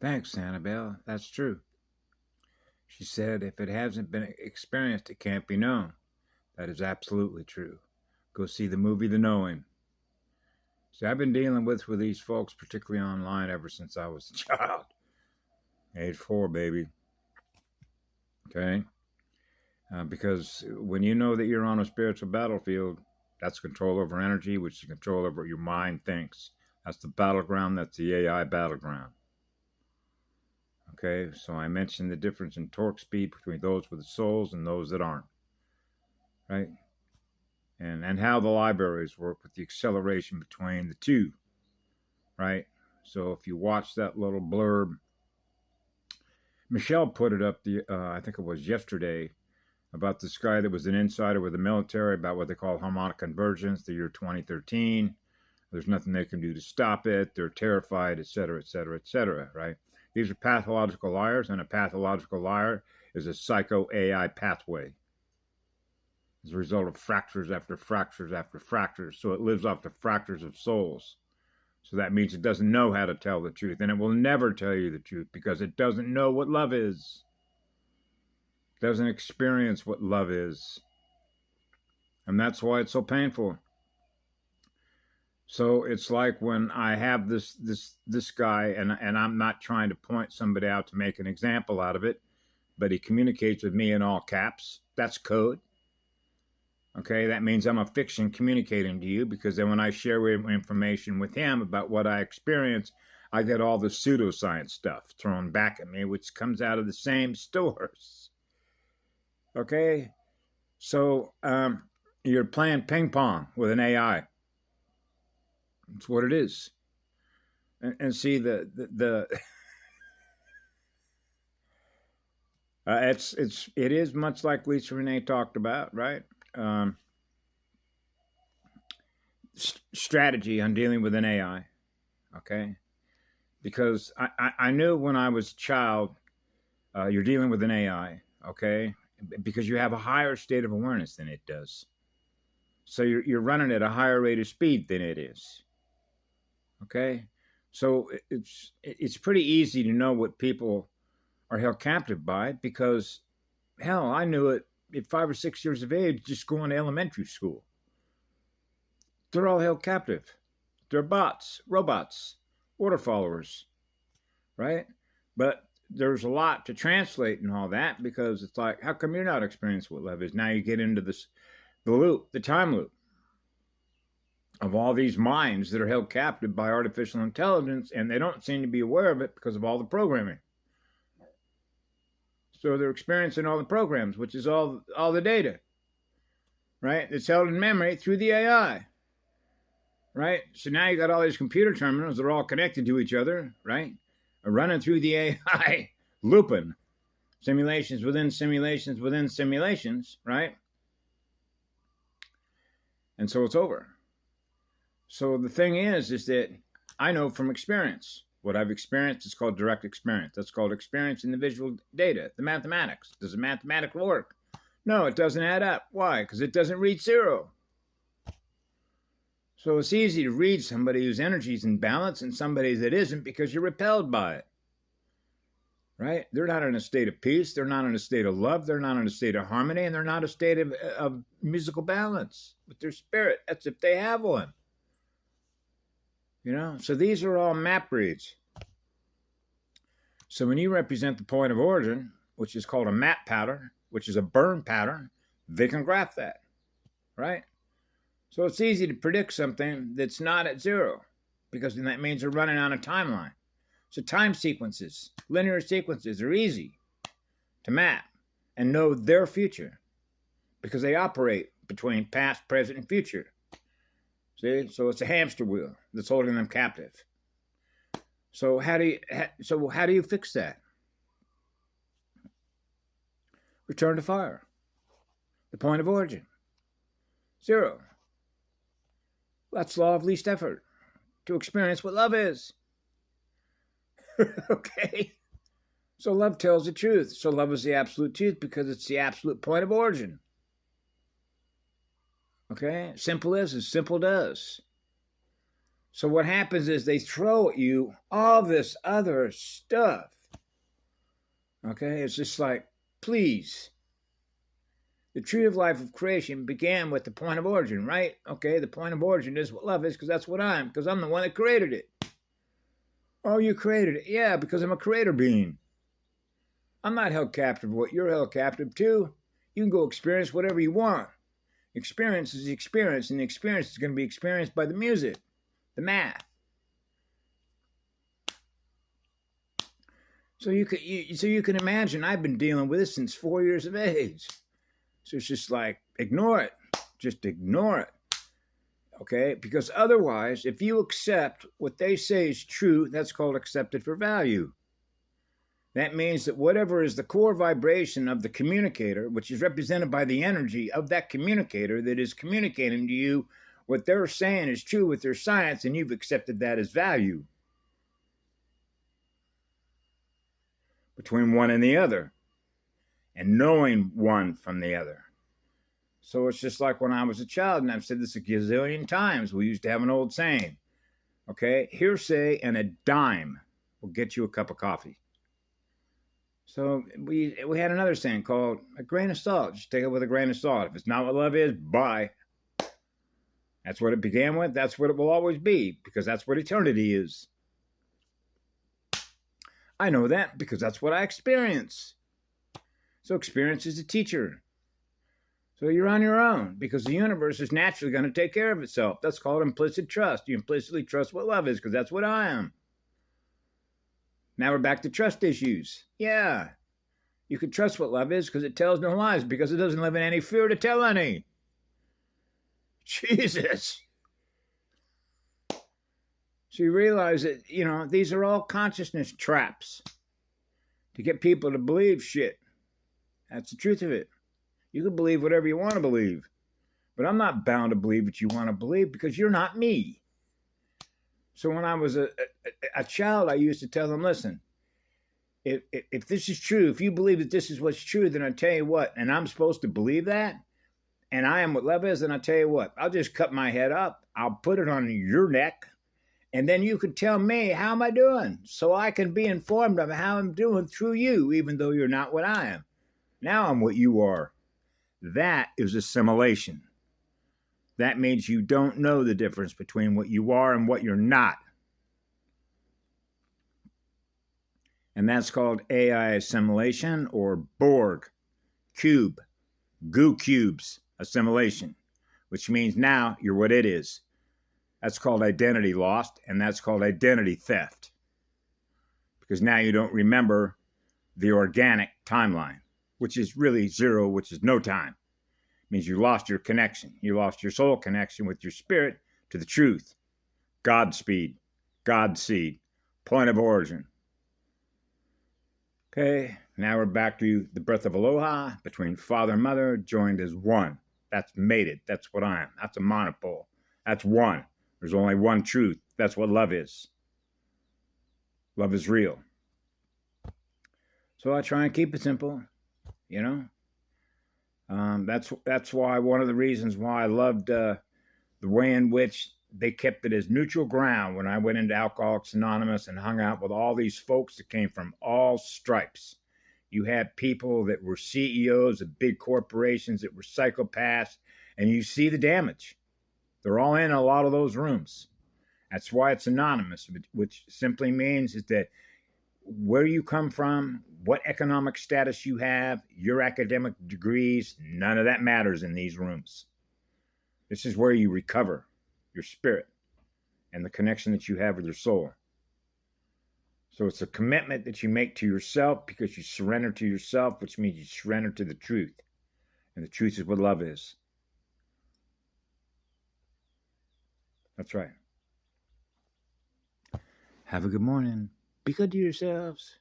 Thanks, Annabelle. That's true. She said, if it hasn't been experienced, it can't be known. That is absolutely true. Go see the movie The Knowing. See, I've been dealing with these folks, particularly online, ever since I was a child. Age 4, baby. Okay? Because when you know that you're on a spiritual battlefield, that's control over energy, which is control over what your mind thinks. That's the battleground. That's the AI battleground. Okay, so I mentioned the difference in torque speed between those with the souls and those that aren't, right? And how the libraries work with the acceleration between the two, right? So if you watch that little blurb, Michelle put it up I think it was yesterday, about this guy that was an insider with the military about what they call harmonic convergence, the year 2013. There's nothing they can do to stop it. They're terrified, et cetera, et cetera, et cetera, right? These are pathological liars, and a pathological liar is a psycho AI pathway as a result of fractures after fractures after fractures. So it lives off the fractures of souls. So that means it doesn't know how to tell the truth, and it will never tell you the truth because it doesn't know what love is. It doesn't experience what love is. And that's why it's so painful. So it's like when I have this guy, and I'm not trying to point somebody out to make an example out of it, but he communicates with me in all caps. That's code. Okay, that means I'm a fiction communicating to you, because then when I share information with him about what I experience, I get all the pseudoscience stuff thrown back at me, which comes out of the same stores. Okay, so you're playing ping pong with an AI. It's what it is. And see it is much like Lisa Renee talked about, right? Strategy on dealing with an AI, okay? Because I knew when I was a child, you're dealing with an AI, okay? Because you have a higher state of awareness than it does. So you're running at a higher rate of speed than it is, okay? So it's pretty easy to know what people are held captive by, because, hell, I knew it at 5 or 6 years of age, just going to elementary school. They're all held captive. They're bots, robots, order followers, right? But there's a lot to translate and all that, because it's like, how come you're not experiencing what love is? Now you get into the loop, the time loop of all these minds that are held captive by artificial intelligence, and they don't seem to be aware of it because of all the programming. So they're experiencing all the programs, which is all the data, right? It's held in memory through the AI, right? So now you got all these computer terminals that are all connected to each other, right? Are running through the AI, looping simulations within simulations within simulations, right? And so it's over. So the thing is that I know from experience. What I've experienced is called direct experience. That's called experience in the visual data, the mathematics. Does the mathematics work? No, it doesn't add up. Why? Because it doesn't read zero. So it's easy to read somebody whose energy is in balance and somebody that isn't, because you're repelled by it, right? They're not in a state of peace. They're not in a state of love. They're not in a state of harmony, and they're not in a state of musical balance with their spirit. That's if they have one. You know, so these are all map reads. So when you represent the point of origin, which is called a map pattern, which is a burn pattern, they can graph that, right? So it's easy to predict something that's not at zero, because that means they're running on a timeline. So time sequences, linear sequences, are easy to map and know their future, because they operate between past, present, and future. See, so it's a hamster wheel that's holding them captive. So how do you fix that? Return to fire. The point of origin. Zero. That's law of least effort to experience what love is. Okay? So love tells the truth. So love is the absolute truth because it's the absolute point of origin. Okay? Simple as simple does. So what happens is they throw at you all this other stuff. Okay, it's just like, please. The tree of life of creation began with the point of origin, right? Okay, the point of origin is what love is, because that's what I am, because I'm the one that created it. Oh, you created it. Yeah, because I'm a creator being. I'm not held captive of what you're held captive to. You can go experience whatever you want. Experience is the experience, and the experience is going to be experienced by the music, the math. So you can imagine I've been dealing with this since 4 years of age. So it's just like, ignore it. Just ignore it. Okay? Because otherwise, if you accept what they say is true, that's called accepted for value. That means that whatever is the core vibration of the communicator, which is represented by the energy of that communicator that is communicating to you what they're saying is true with their science, and you've accepted that as value between one and the other, and knowing one from the other. So it's just like when I was a child, and I've said this a gazillion times, we used to have an old saying, okay, hearsay and a dime will get you a cup of coffee. So we had another saying called a grain of salt. Just take it with a grain of salt. If it's not what love is, bye. That's what it began with. That's what it will always be, because that's what eternity is. I know that because that's what I experience. So experience is a teacher. So you're on your own, because the universe is naturally going to take care of itself. That's called implicit trust. You implicitly trust what love is, because that's what I am. Now we're back to trust issues. Yeah, you can trust what love is because it tells no lies, because it doesn't live in any fear to tell any. Jesus. So you realize that, these are all consciousness traps to get people to believe shit. That's the truth of it. You can believe whatever you want to believe, but I'm not bound to believe what you want to believe, because you're not me. So when I was a child, I used to tell them, listen, if this is true, if you believe that this is what's true, then I'll tell you what, and I'm supposed to believe that, and I am what love is, then I'll tell you what, I'll just cut my head up, I'll put it on your neck, and then you can tell me, how am I doing? So I can be informed of how I'm doing through you, even though you're not what I am. Now I'm what you are. That is assimilation. That means you don't know the difference between what you are and what you're not. And that's called AI assimilation, or Borg cube, goo cubes assimilation, which means now you're what it is. That's called identity lost, and that's called identity theft, because now you don't remember the organic timeline, which is really zero, which is no time. It means you lost your connection. You lost your soul connection with your spirit to the truth. Godspeed, God's seed, point of origin. Okay, now we're back to the breath of aloha between father and mother, joined as one. That's mated. That's what I am. That's a monopole. That's one. There's only one truth. That's what love is. Love is real. So I try and keep it simple, That's why one of the reasons why I loved the way in which they kept it as neutral ground when I went into Alcoholics Anonymous and hung out with all these folks that came from all stripes. You had people that were CEOs of big corporations that were psychopaths, and you see the damage. They're all in a lot of those rooms. That's why it's anonymous, which simply means is that where you come from, what economic status you have, your academic degrees, none of that matters in these rooms. This is where you recover your spirit and the connection that you have with your soul. So it's a commitment that you make to yourself, because you surrender to yourself, which means you surrender to the truth. And the truth is what love is. That's right. Have a good morning. Be good to yourselves.